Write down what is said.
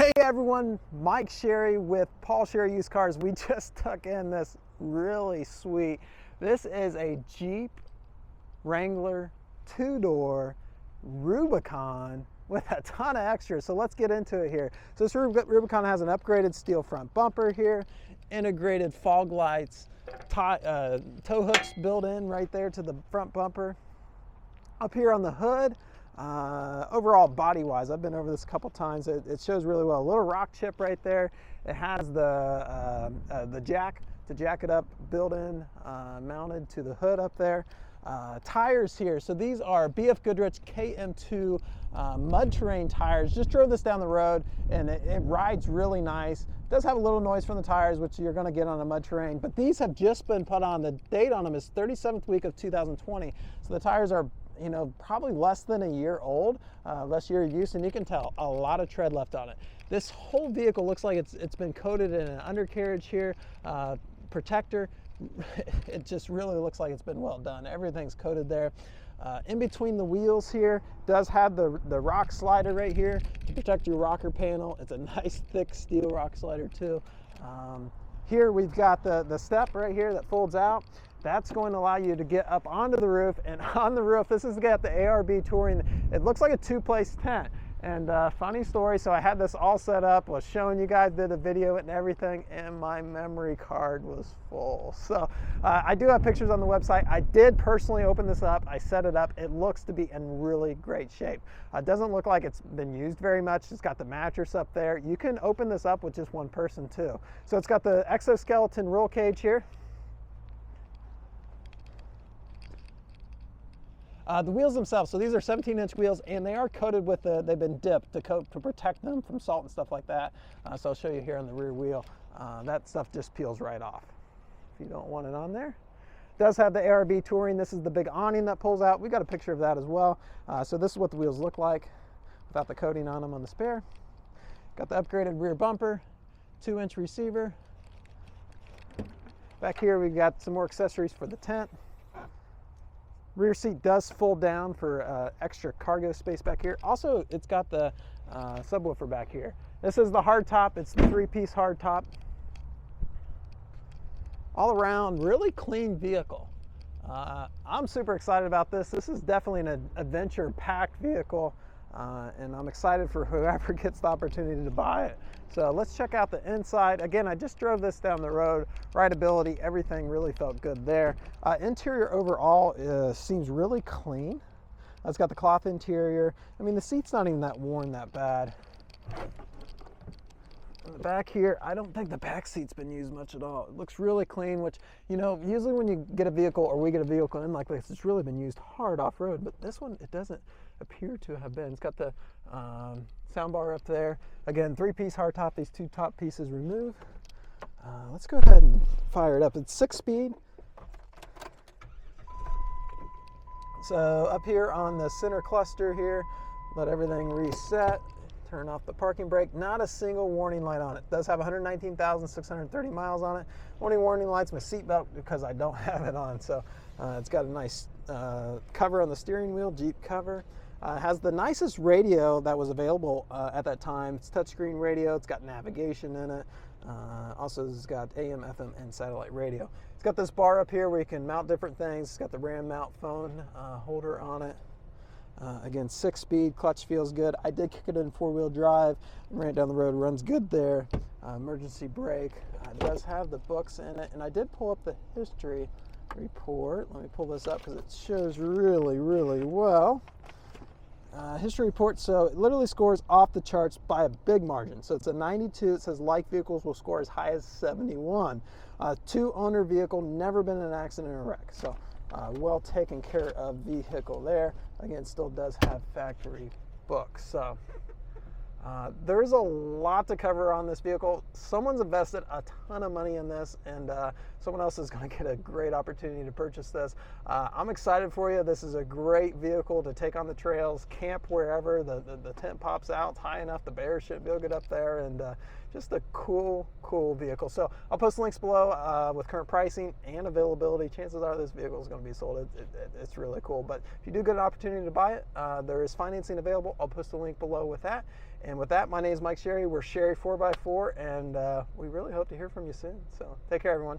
Hey everyone, Mike Sherry with Paul Sherry Used Cars. We just took in this really sweet, this is a Jeep Wrangler 2-door Rubicon with a ton of extras. So let's get into it here. So this Rubicon has an upgraded steel front bumper here, integrated fog lights, tow hooks built in right there to the front bumper. Up here on the hood, overall body wise, I've been over this a couple times, it shows really well. A little rock chip right there. It has the jack to jack it up built in, mounted to the hood up there. Tires here, so these are BFGoodrich KM2 mud terrain tires. Just drove this down the road and it rides really nice. It does have a little noise from the tires, which you're going to get on a mud terrain, but these have just been put on. The date on them is 37th week of 2020, so the tires are, you know, probably less than a year old, less year of use, and you can tell a lot of tread left on it. This whole vehicle looks like it's been coated in an undercarriage here, protector. It just really looks like it's been well done. Everything's coated there. In between the wheels here does have the rock slider right here to protect your rocker panel. It's a nice thick steel rock slider too. Here we've got the step right here that folds out. That's going to allow you to get up onto the roof, and on the roof, this has got the ARB Touring. It looks like a two-place tent. And funny story, so I had this all set up, was showing you guys, did a video and everything, and my memory card was full. So I do have pictures on the website. I did personally open this up, I set it up. It looks to be in really great shape. It doesn't look like it's been used very much. It's got the mattress up there. You can open this up with just one person too. So it's got the exoskeleton roll cage here. The wheels themselves, so these are 17-inch wheels, and they are coated with they've been dipped to protect them from salt and stuff like that. So I'll show you here on the rear wheel. That stuff just peels right off if you don't want it on there. It does have the ARB Touring. This is the big awning that pulls out. We got a picture of that as well. So this is what the wheels look like without the coating on them on the spare. Got the upgraded rear bumper, 2-inch receiver. Back here we've got some more accessories for the tent. Rear seat does fold down for extra cargo space back here. Also, it's got the subwoofer back here. This is the hard top. It's the 3-piece hard top. All around, really clean vehicle. I'm super excited about this. This is definitely an adventure-packed vehicle, and I'm excited for whoever gets the opportunity to buy it. So let's check out the inside. Again, I just drove this down the road. Rideability, everything really felt good there. Interior overall seems really clean. It's got the cloth interior. I mean, the seat's not even that worn that bad. In the back here, I don't think the back seat's been used much at all. It looks really clean, which, you know, usually when you get a vehicle or we get a vehicle in like this, it's really been used hard off-road, but this one, it doesn't appear to have been. It's got the sound bar up there. Again, 3-piece hardtop, these 2 top pieces remove. Let's go ahead and fire it up. It's 6-speed. So up here on the center cluster here, let everything reset. Turn off the parking brake. Not a single warning light on it. It does have 119,630 miles on it. Only warning light's my seatbelt because I don't have it on. So it's got a nice cover on the steering wheel, Jeep cover. It has the nicest radio that was available at that time. It's touchscreen radio. It's got navigation in it. Also, it's got AM, FM, and satellite radio. It's got this bar up here where you can mount different things. It's got the RAM mount phone holder on it. Again, 6-speed, clutch feels good. I did kick it in 4-wheel drive, ran it down the road, runs good there. Emergency brake. It does have the books in it, and I did pull up the history report. Let me pull this up because it shows really, really well. History report, so it literally scores off the charts by a big margin. So it's a 92. It says like vehicles will score as high as 71. 2-owner vehicle, never been in an accident or wreck. So well taken care of vehicle there. Again, still does have factory books. So there's a lot to cover on this vehicle. Someone's invested a ton of money in this, and someone else is going to get a great opportunity to purchase this. I'm excited for you. This is a great vehicle to take on the trails, camp wherever. The tent pops out. It's high enough. The bears shouldn't be able to get up there, and just a cool vehicle. So I'll post links below with current pricing and availability. Chances are this vehicle is going to be sold. It's really cool. But if you do get an opportunity to buy it, there is financing available. I'll post a link below with that. And with that, my name is Mike Sherry. We're Sherry 4x4, and we really hope to hear from you soon. So take care, everyone.